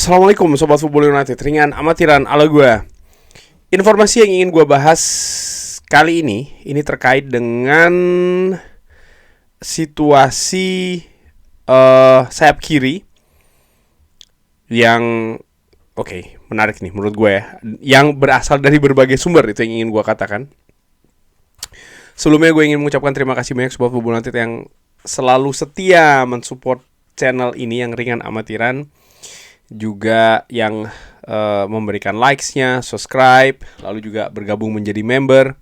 Assalamualaikum Sobat Football United, ringan amatiran ala gue. Informasi yang ingin gue bahas kali ini terkait dengan situasi sayap kiri yang menarik nih menurut gue ya, yang berasal dari berbagai sumber. Itu yang ingin gue katakan. Sebelumnya gue ingin mengucapkan terima kasih banyak Sobat Football United yang selalu setia mensupport channel ini yang ringan amatiran, juga yang memberikan likes-nya, subscribe, lalu juga bergabung menjadi member.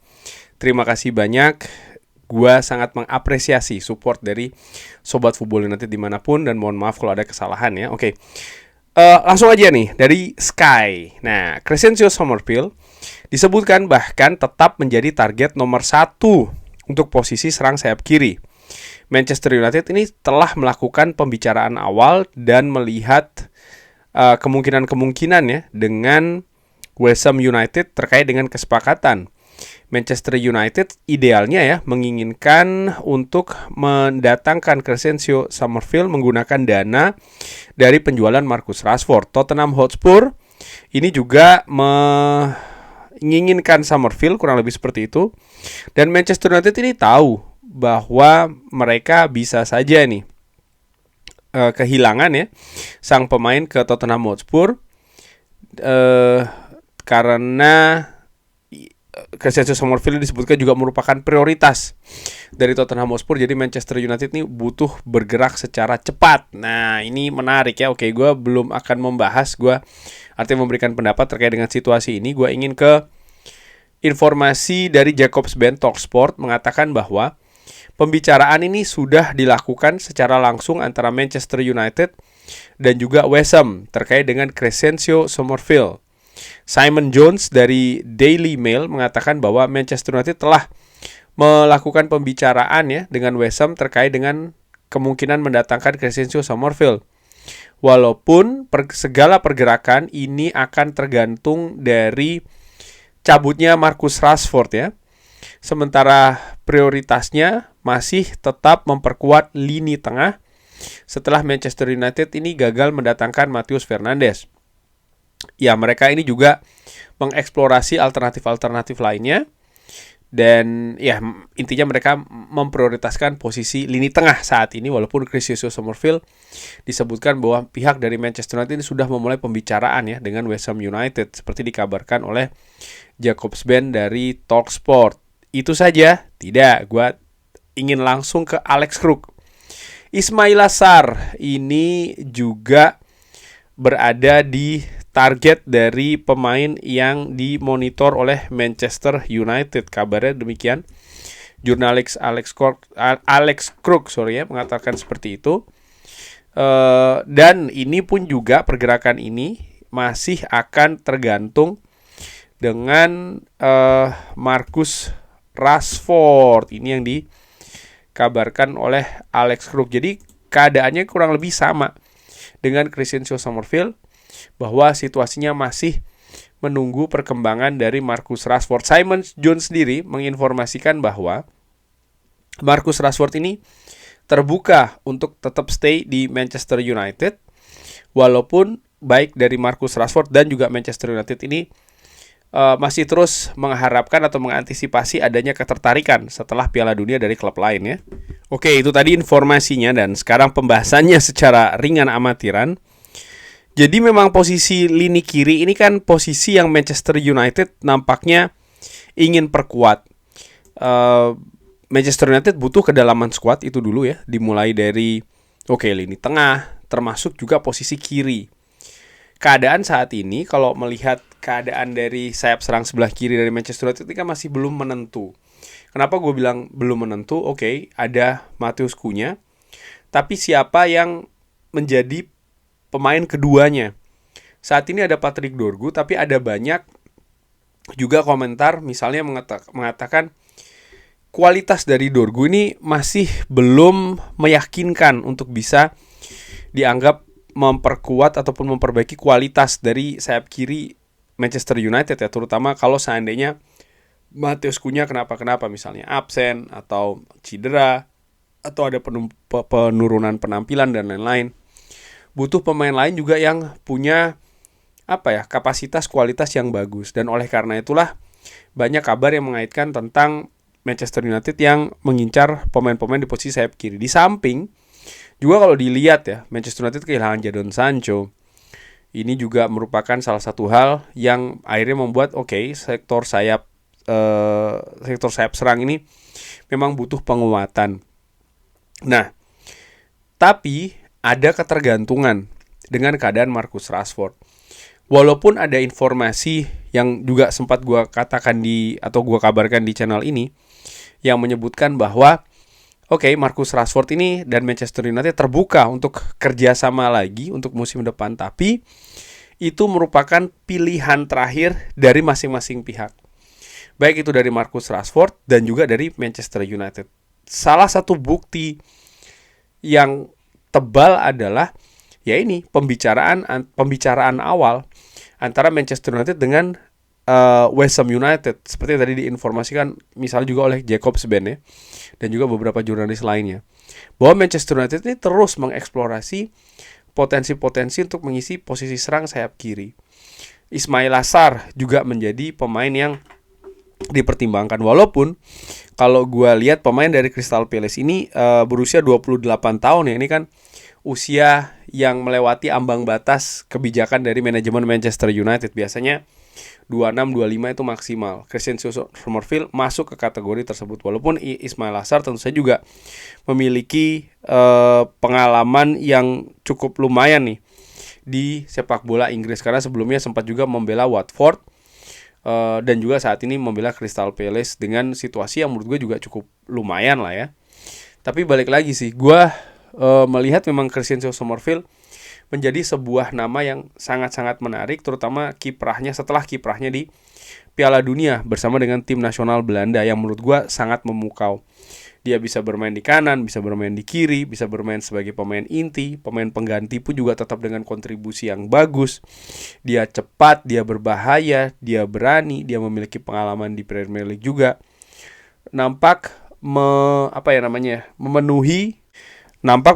Terima kasih banyak. Gua sangat mengapresiasi support dari Sobat Football United dimanapun, dan mohon maaf kalau ada kesalahan ya. Langsung aja nih dari Sky. Nah, Crescencio Summerfield disebutkan bahkan tetap menjadi target nomor 1 untuk posisi serang sayap kiri. Manchester United ini telah melakukan pembicaraan awal dan melihat kemungkinan ya dengan West Ham United terkait dengan kesepakatan. Manchester United idealnya ya menginginkan untuk mendatangkan Crescencio Summerfield menggunakan dana dari penjualan Marcus Rashford. Tottenham Hotspur ini juga menginginkan Summerfield, kurang lebih seperti itu. Dan Manchester United ini tahu bahwa mereka bisa saja nih kehilangan ya sang pemain ke Tottenham Hotspur karena Crescencio Summerfield disebutkan juga merupakan prioritas dari Tottenham Hotspur. Jadi Manchester United ini butuh bergerak secara cepat. Nah, ini menarik ya. Gue belum akan membahas, gue artinya memberikan pendapat terkait dengan situasi ini. Gue ingin ke informasi dari Jakobsben Talksport mengatakan bahwa pembicaraan ini sudah dilakukan secara langsung antara Manchester United dan juga West Ham terkait dengan Crescencio Summerfield. Simon Jones dari Daily Mail mengatakan bahwa Manchester United telah melakukan pembicaraan ya dengan West Ham terkait dengan kemungkinan mendatangkan Crescencio Summerfield. Walaupun segala pergerakan ini akan tergantung dari cabutnya Marcus Rashford ya. Sementara prioritasnya masih tetap memperkuat lini tengah setelah Manchester United ini gagal mendatangkan Matheus Fernandes. Ya, mereka ini juga mengeksplorasi alternatif-alternatif lainnya. Dan ya, intinya mereka memprioritaskan posisi lini tengah saat ini. Walaupun Crescencio Summerfield disebutkan bahwa pihak dari Manchester United ini sudah memulai pembicaraan ya dengan West Ham United, seperti dikabarkan oleh Jakobsben dari Talksport. Itu saja? Tidak, gue ingin langsung ke Alex Kruk. Ismaila Sarr ini juga berada di target dari pemain yang dimonitor oleh Manchester United. Kabarnya demikian. Jurnalis Alex Kruk mengatakan seperti itu. Dan ini pun juga pergerakan ini masih akan tergantung dengan Marcus Rashford. Ini yang dikabarkan oleh Alex Kruk. Jadi keadaannya kurang lebih sama dengan Crescencio Summerfield, bahwa situasinya masih menunggu perkembangan dari Marcus Rashford. Simon Jones sendiri menginformasikan bahwa Marcus Rashford ini terbuka untuk tetap stay di Manchester United, walaupun baik dari Marcus Rashford dan juga Manchester United ini masih terus mengharapkan atau mengantisipasi adanya ketertarikan setelah Piala Dunia dari klub lain ya. Itu tadi informasinya, dan sekarang pembahasannya secara ringan amatiran. Jadi memang posisi lini kiri ini kan posisi yang Manchester United nampaknya ingin perkuat. Manchester United butuh kedalaman skuad itu dulu ya, dimulai dari lini tengah, termasuk juga posisi kiri. Keadaan saat ini kalau melihat keadaan dari sayap serang sebelah kiri dari Manchester United ini kan masih belum menentu. Kenapa gue bilang belum menentu? Ada Matheus Cunha, tapi siapa yang menjadi pemain keduanya? Saat ini ada Patrick Dorgu, tapi ada banyak juga komentar misalnya mengatakan kualitas dari Dorgu ini masih belum meyakinkan untuk bisa dianggap memperkuat ataupun memperbaiki kualitas dari sayap kiri Manchester United ya, terutama kalau seandainya Matheus Cunha kenapa misalnya absen atau cedera atau ada penurunan penampilan dan lain-lain. butuh pemain lain juga yang punya kapasitas kualitas yang bagus. Dan oleh karena itulah banyak kabar yang mengaitkan tentang Manchester United yang mengincar pemain-pemain di posisi sayap kiri. Di samping juga kalau dilihat ya, Manchester United kehilangan Jadon Sancho. Ini juga merupakan salah satu hal yang akhirnya membuat sektor sayap serang ini memang butuh penguatan. Nah, tapi ada ketergantungan dengan keadaan Marcus Rashford. Walaupun ada informasi yang juga sempat gue katakan gue kabarkan di channel ini yang menyebutkan bahwa Marcus Rashford ini dan Manchester United terbuka untuk kerjasama lagi untuk musim depan, tapi itu merupakan pilihan terakhir dari masing-masing pihak. Baik itu dari Marcus Rashford dan juga dari Manchester United. Salah satu bukti yang tebal adalah pembicaraan awal antara Manchester United dengan West Ham United, seperti yang tadi diinformasikan misalnya juga oleh Jacobs Ben ya, dan juga beberapa jurnalis lainnya, bahwa Manchester United ini terus mengeksplorasi potensi-potensi untuk mengisi posisi serang sayap kiri. Ismail Assar juga menjadi pemain yang dipertimbangkan, walaupun kalau gue lihat pemain dari Crystal Palace ini berusia 28 tahun ya, ini kan usia yang melewati ambang batas kebijakan dari manajemen Manchester United. Biasanya 26-25 itu maksimal. Crescencio Summerfield masuk ke kategori tersebut, walaupun Ismail Assar tentu saja juga memiliki pengalaman yang cukup lumayan nih di sepak bola Inggris, karena sebelumnya sempat juga membela Watford dan juga saat ini membela Crystal Palace dengan situasi yang menurut gue juga cukup lumayan lah ya. Tapi balik lagi sih, gue melihat memang Crescencio Summerfield menjadi sebuah nama yang sangat-sangat menarik, terutama setelah kiprahnya di Piala Dunia bersama dengan tim nasional Belanda yang menurut gue sangat memukau. Dia bisa bermain di kanan, bisa bermain di kiri, bisa bermain sebagai pemain inti, pemain pengganti pun juga tetap dengan kontribusi yang bagus. Dia cepat, dia berbahaya, dia berani, dia memiliki pengalaman di Premier League juga. Nampak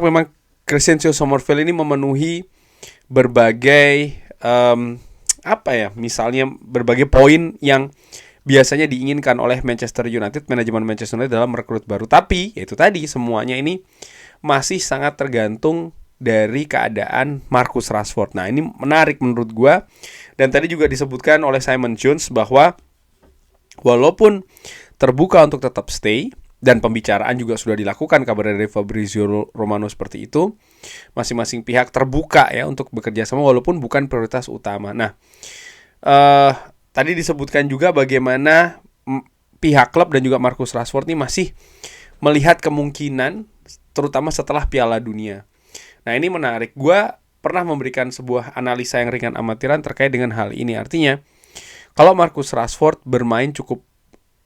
memang Crescencio Summerfield ini memenuhi berbagai misalnya berbagai poin yang biasanya diinginkan oleh manajemen Manchester United dalam merekrut baru. Tapi itu tadi, semuanya ini masih sangat tergantung dari keadaan Marcus Rashford. Nah, ini menarik menurut gua, dan tadi juga disebutkan oleh Simon Jones bahwa walaupun terbuka untuk tetap stay, dan pembicaraan juga sudah dilakukan, kabar dari Fabrizio Romano seperti itu, masing-masing pihak terbuka ya untuk bekerja sama walaupun bukan prioritas utama. Nah, tadi disebutkan juga bagaimana pihak klub dan juga Marcus Rashford ini masih melihat kemungkinan, terutama setelah Piala Dunia. Nah, ini menarik. Gue pernah memberikan sebuah analisa yang ringan amatiran terkait dengan hal ini. Artinya, kalau Marcus Rashford bermain cukup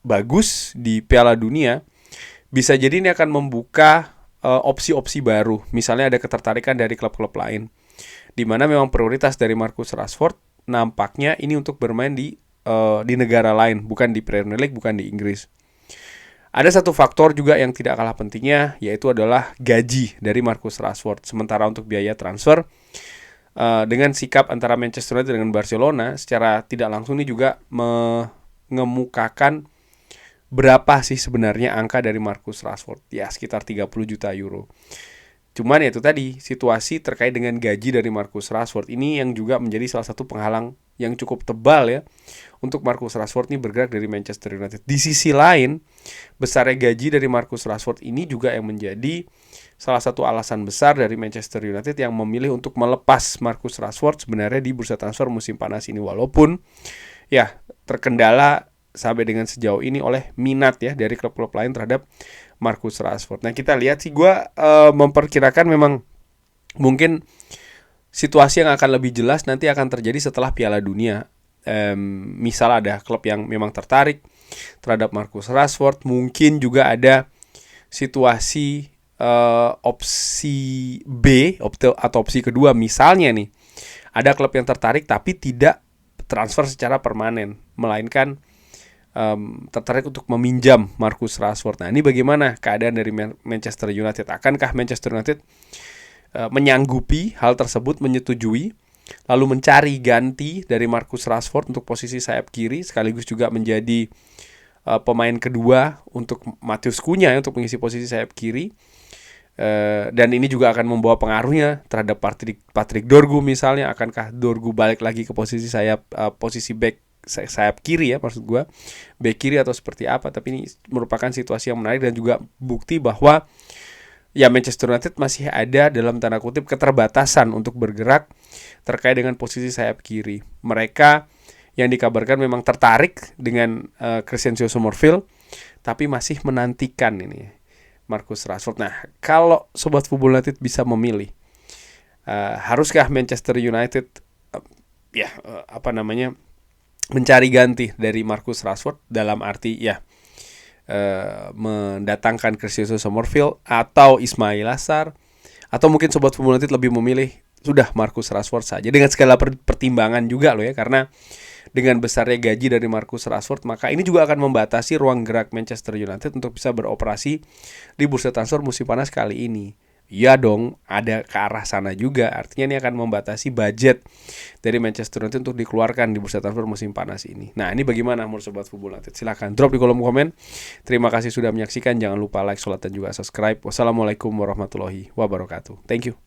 bagus di Piala Dunia, bisa jadi ini akan membuka opsi-opsi baru. Misalnya ada ketertarikan dari klub-klub lain, di mana memang prioritas dari Marcus Rashford nampaknya ini untuk bermain di negara lain, bukan di Premier League, bukan di Inggris. Ada satu faktor juga yang tidak kalah pentingnya, yaitu adalah gaji dari Marcus Rashford. Sementara untuk biaya transfer, dengan sikap antara Manchester United dengan Barcelona, secara tidak langsung ini juga mengemukakan berapa sih sebenarnya angka dari Marcus Rashford. Ya, sekitar 30 juta euro. Cuman ya itu tadi, situasi terkait dengan gaji dari Marcus Rashford ini yang juga menjadi salah satu penghalang yang cukup tebal ya untuk Marcus Rashford ini bergerak dari Manchester United. Di sisi lain, besarnya gaji dari Marcus Rashford ini juga yang menjadi salah satu alasan besar dari Manchester United yang memilih untuk melepas Marcus Rashford sebenarnya di bursa transfer musim panas ini, walaupun ya terkendala sampai dengan sejauh ini oleh minat ya dari klub-klub lain terhadap Marcus Rashford. Nah, kita lihat sih, gue memperkirakan memang mungkin situasi yang akan lebih jelas nanti akan terjadi setelah Piala Dunia. Misal ada klub yang memang tertarik terhadap Marcus Rashford, mungkin juga ada situasi opsi B atau opsi kedua, misalnya nih ada klub yang tertarik tapi tidak transfer secara permanen, melainkan tertarik untuk meminjam Marcus Rashford. Nah, ini bagaimana keadaan dari Manchester United? Akankah Manchester United menyanggupi hal tersebut, menyetujui, lalu mencari ganti dari Marcus Rashford untuk posisi sayap kiri, sekaligus juga menjadi pemain kedua untuk Matheus Cunha untuk mengisi posisi sayap kiri. Dan ini juga akan membawa pengaruhnya terhadap Patrick Dorgu misalnya. Akankah Dorgu balik lagi ke posisi sayap, posisi back sayap kiri ya, maksud gue back kiri atau seperti apa. Tapi ini merupakan situasi yang menarik dan juga bukti bahwa ya Manchester United masih ada dalam tanda kutip keterbatasan untuk bergerak terkait dengan posisi sayap kiri. Mereka yang dikabarkan memang tertarik dengan Crescencio Summerfield, tapi masih menantikan ini Marcus Rashford. Nah, kalau Sobat Football United bisa memilih, haruskah Manchester United mencari ganti dari Marcus Rashford, dalam arti ya mendatangkan Crescencio Summerfield atau Ismail Assar, atau mungkin Sobat Football United lebih memilih sudah Marcus Rashford saja, dengan segala pertimbangan juga loh ya, karena dengan besarnya gaji dari Marcus Rashford, maka ini juga akan membatasi ruang gerak Manchester United untuk bisa beroperasi di bursa transfer musim panas kali ini. Ya dong, ada ke arah sana juga. Artinya ini akan membatasi budget dari Manchester United untuk dikeluarkan di bursa transfer musim panas ini. Nah, ini bagaimana menurut Sobat Football United? Silahkan drop di kolom komen. Terima kasih sudah menyaksikan. Jangan lupa like, share, dan juga subscribe. Wassalamualaikum warahmatullahi wabarakatuh. Thank you.